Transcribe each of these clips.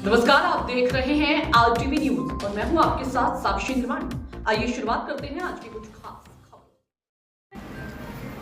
नमस्कार, आप देख रहे हैं RTV न्यूज और मैं हूं आपके साथ साक्षी निर्माण। आइए शुरुआत करते हैं आज की कुछ खास खबरों।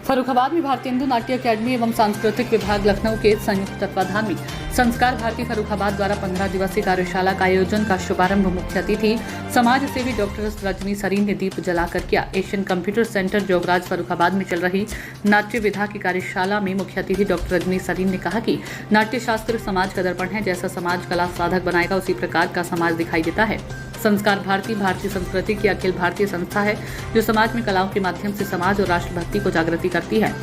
फर्रुखाबाद में भारतीय हिंदू नाट्य अकेडमी एवं सांस्कृतिक विभाग लखनऊ के संयुक्त तत्वाधान में संस्कार भारती फर्रुखाबाद द्वारा 15 दिवसीय कार्यशाला का आयोजन का शुभारंभ मुख्य अतिथि समाज सेवी डॉक्टर रजनी सरीन ने दीप जलाकर किया। Asian computer centre Jograj Farrukhabad में चल रही नाट्य विधा की कार्यशाला में मुख्य अतिथि डॉक्टर रजनी सरीन ने कहा कि नाट्य शास्त्र समाज का दर्पण है। जैसा समाज कला साधक बनाएगा उसी प्रकार का समाज दिखाई देता है। संस्कार भारती भारतीय संस्कृति की अखिल भारतीय संस्था है जो समाज में कलाओं के माध्यम से समाज और राष्ट्रभक्ति को जागृति करती है।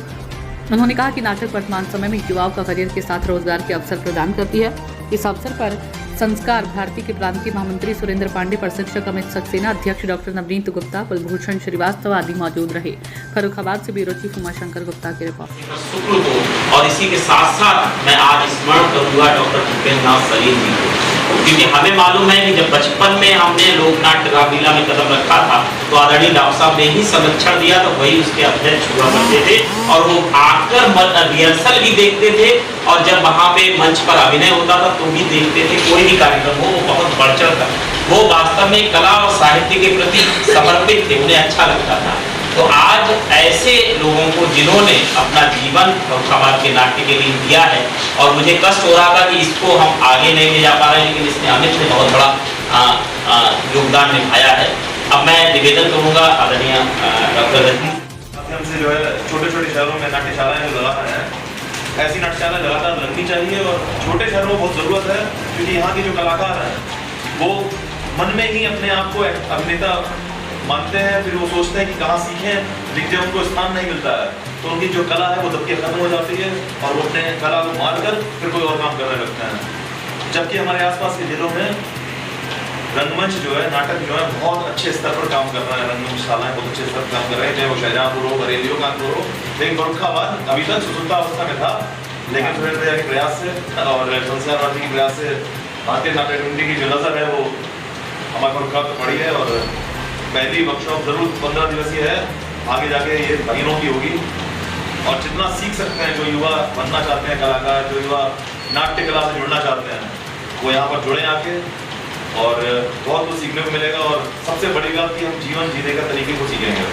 उन्होंने कहा कि नाटक वर्तमान समय में युवाओं का करियर के साथ रोजगार के अवसर प्रदान करती है। इस अवसर पर संस्कार भारती के प्रांतीय महामंत्री सुरेंद्र पांडे, प्रशिक्षक अमित सक्सेना, अध्यक्ष डॉक्टर नवनीत गुप्ता, कुलभूषण श्रीवास्तव आदि मौजूद रहे। फर्रुखाबाद से ब्यूरो चीफ उमाशंकर गुप्ता की रिपोर्ट। और इसी के साथ साथ मैं आज स्मरण करूंगा डॉक्टर भूपेंद्रनाथ सरीन जी को, क्योंकि हमें मालूम है कि जब बचपन में हमने लोकनाट्य रामलीला में कदम रखा था तो आदरणीय डॉक्टर साहब ने ही संरक्षण दिया, तो वही उसके अध्यक्ष हुआ करते थे और वो आकर रिहर्सल भी देखते थे और जब वहाँ पे मंच पर अभिनय होता था तो भी देखते थे। कोई भी कार्यक्रम हो वो बहुत बढ़ चढ़ कर, वो वास्तव में कला और साहित्य के प्रति समर्पित थे, उन्हें अच्छा लगता था। तो आज ऐसे लोगों को जिन्होंने अपना जीवन फर्रुखाबाद के नाट्य के लिए दिया है और मुझे कष्ट हो रहा था कि इसको हम आगे नहीं ले जा पा रहे हैं, लेकिन इसने अमित ने बहुत बड़ा योगदान निभाया है। अब मैं निवेदन करूंगा आदरणीय डॉक्टर रजनी माध्यम से जो है छोटे छोटे शहरों में नाट्यशालाएं जो लगा रहे हैं, ऐसी नाट्यशाला लगातार लगनी चाहिए और छोटे शहरों में बहुत ज़रूरत है, क्योंकि यहाँ के जो कलाकार हैं वो मन में ही अपने आप को अभिनेता मानते हैं, फिर वो सोचते हैं कि कहाँ सीखें, लेकिन जब उनको स्थान नहीं मिलता है तो उनकी जो कला है वो दबके खत्म हो जाती है और वो अपने कला को मार कर फिर कोई और काम करने लगते हैं। जबकि हमारे आसपास के जिलों में रंगमंच जो है, नाटक जो है बहुत अच्छे स्तर पर काम कर रहा है, रंगमंचशालाएं बहुत अच्छे स्तर पर काम कर रहे हैं, चाहे वो शाहजहाँपुर हो, बरेली हो, कानपुर हो। लेकिन फर्रुखाबाद अभी तक सुसुप्ता अवस्था में था, लेकिन सुरेंद्र भैया के प्रयास से और संस्कार भारती के प्रयास से भारतीय नाट्य अकेडमी की जो नजर है वो हमारे फर्रुखाबाद पर पड़ी है और पहली वर्कशॉप जरूर 15 दिवसीय है, आगे जाके ये महीनों की होगी और जितना सीख सकते हैं जो युवा बनना चाहते हैं कलाकार, जो युवा नाट्य कला से जुड़ना चाहते हैं वो यहाँ पर जुड़े आके और बहुत कुछ सीखने को मिलेगा और सबसे बड़ी बात कि हम जीवन जीने का तरीके को सीखेंगे।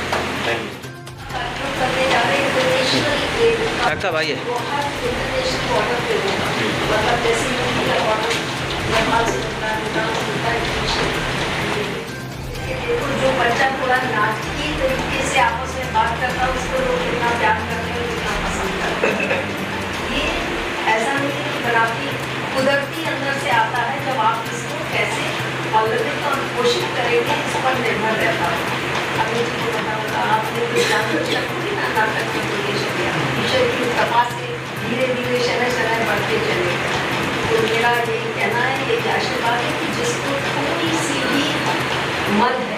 Thank you. डॉक्टर भाई है जो बच्चा पूरा नाटकीय तरीके से आपस में बात करता है उसको लोग कितना प्यार करते हैं, कितना पसंद करते हैं। ये ऐसा नहीं है कि बनावटी, कुदरती अंदर से आता है। जब आप इसको कैसे ऑलरेडी और कोशिश करेंगे इस पर निर्भर रहता है। अभी जी को पता होगा, आपने कुछ ना नाटक की ईश्वर की कृपा से धीरे धीरे शरह शरह बढ़ते चले गए। तो मेरा यही कहना है, यही आशीर्वाद है कि जिसको थोड़ी सी भी मन है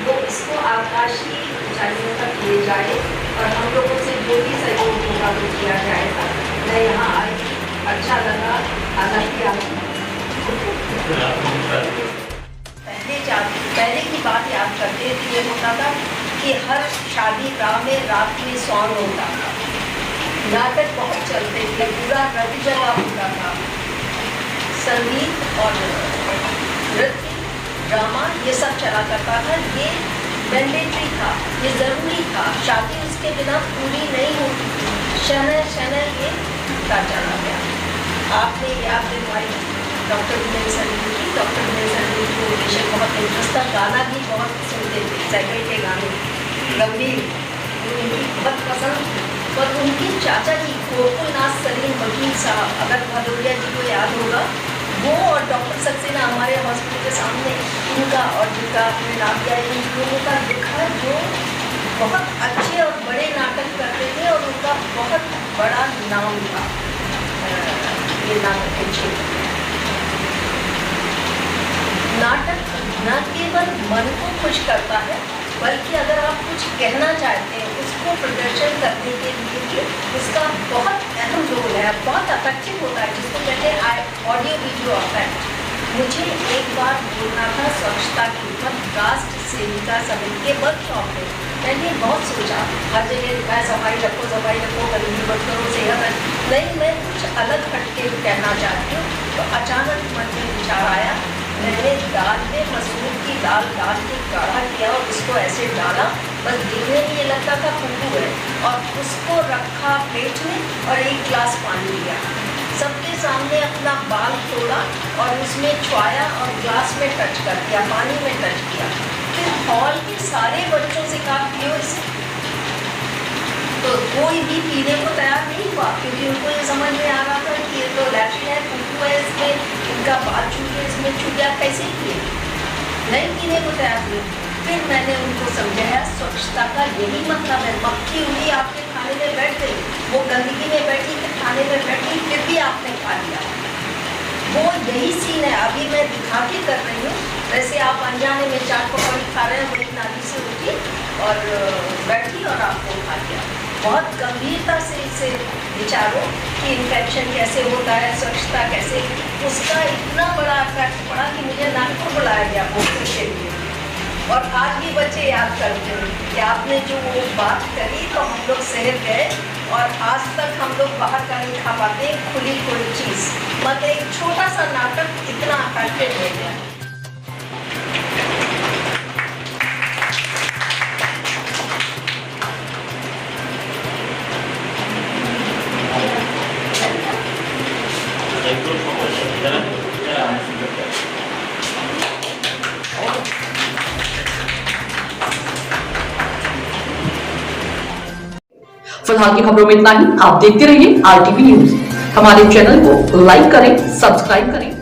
वो इसको आकाशीय ऊंचाइयों तक ले जाए और हम लोगों से जो भी सहयोग होगा वो किया जाएगा। मैं यहाँ आई, अच्छा लगा, हालांकि पहले की बात याद करते थे, ये होता था कि हर शादी ब्याह में रात में सॉन्ग होता था, नाटक बहुत चलते थे, पूरा रट जगह होता था, संगीत और नृत्य ड्रामा ये सब चला करता था। ये मैंडेटरी था, ये ज़रूरी था। शादी उसके बिना पूरी नहीं होती थी। शहर ये का चला गया। आपने याद दिलवाई डॉक्टर विनय सरीन की। डॉक्टर विनय सरीन को बेशक बहुत इंटरेस्ट था, गाना भी बहुत सुनते थे, साइकिल के गाने गंभीर उनकी बहुत पसंद। और उनके चाचा जी गोकुलनाथ सरीन वकील साहब, अगर भदौरिया जी को याद होगा, वो और डॉक्टर सक्सेना हमारे हॉस्पिटल के सामने इनका और जिनका आपने नाम दिया इन लोगों का लिखा, जो बहुत अच्छे और बड़े नाटक करते थे और उनका बहुत बड़ा नाम था ये नाटक के क्षेत्र में। नाटक न केवल मन को खुश करता है, बल्कि अगर आप कुछ कहना चाहते हैं उसको प्रदर्शन करने के लिए भी इसका बहुत अहम रोल है, बहुत अफेक्टिव होता है, जिसको कहते हैं ऑडियो वीडियो अफेक्ट। मुझे एक बार बोलना था स्वच्छता के ऊपर कास्ट सेविका समिति के वर्कशॉप में। मैंने बहुत सोचा, हर जगह मैं सफाई रखो, गरीबी मत करो, सेहत नहीं, मैं कुछ अलग हटके कहना चाहती हूँ। तो अचानक मन में विचार आया दाल में मसूर की दाल डाल के गाढ़ा किया और उसको ऐसे डाला, बस देखने में ये लगता था फूफू है, और उसको रखा प्लेट में और 1 गिलास पानी लिया, सबके सामने अपना बाल तोड़ा और उसमें छुआया और ग्लास में टच कर दिया, पानी में टच किया। फिर हॉल के सारे बच्चों से कहा पियो इसे, तो कोई भी पीने को तैयार नहीं हुआ, क्योंकि उनको ये समझ में आ रहा था कि ये तो लैट्रिन है, फूफू है, इसमें इनका बाल छू के इसमें छू गया, कैसे पिए, नहीं पीने को तैयार हुए। फिर मैंने उनको समझाया स्वच्छता का यही मतलब है, मक्खी उंगली आपके खाने में बैठ गई, वो गंदगी में बैठी फिर खाने में बैठ गई, फिर भी आपने खा लिया, वो यही सीन है। अभी मैं दिखा के कर रही हूँ, वैसे आप अनजाने में चाट पकौड़ी खा रहे हैं, वो एक नाली से उठी और बैठी और आपको खा लिया। बहुत गंभीरता से इसे विचारो कि इन्फेक्शन कैसे होता है, स्वच्छता कैसे, उसका इतना बड़ा इफेक्ट पड़ा कि मुझे नागपुर बुलाया गया बोलने के लिए, और आज भी बच्चे याद करते हैं कि आपने जो वो बात करी तो हम लोग शहर गए और आज तक हम लोग बाहर का नहीं खा पाते खुली कोई चीज़, मतलब एक छोटा सा नाटक इतना इफेक्टिव हो गया। फिलहाल की खबरों में इतना ही। आप देखते रहिए RTV न्यूज। हमारे चैनल को लाइक करें, सब्सक्राइब करें।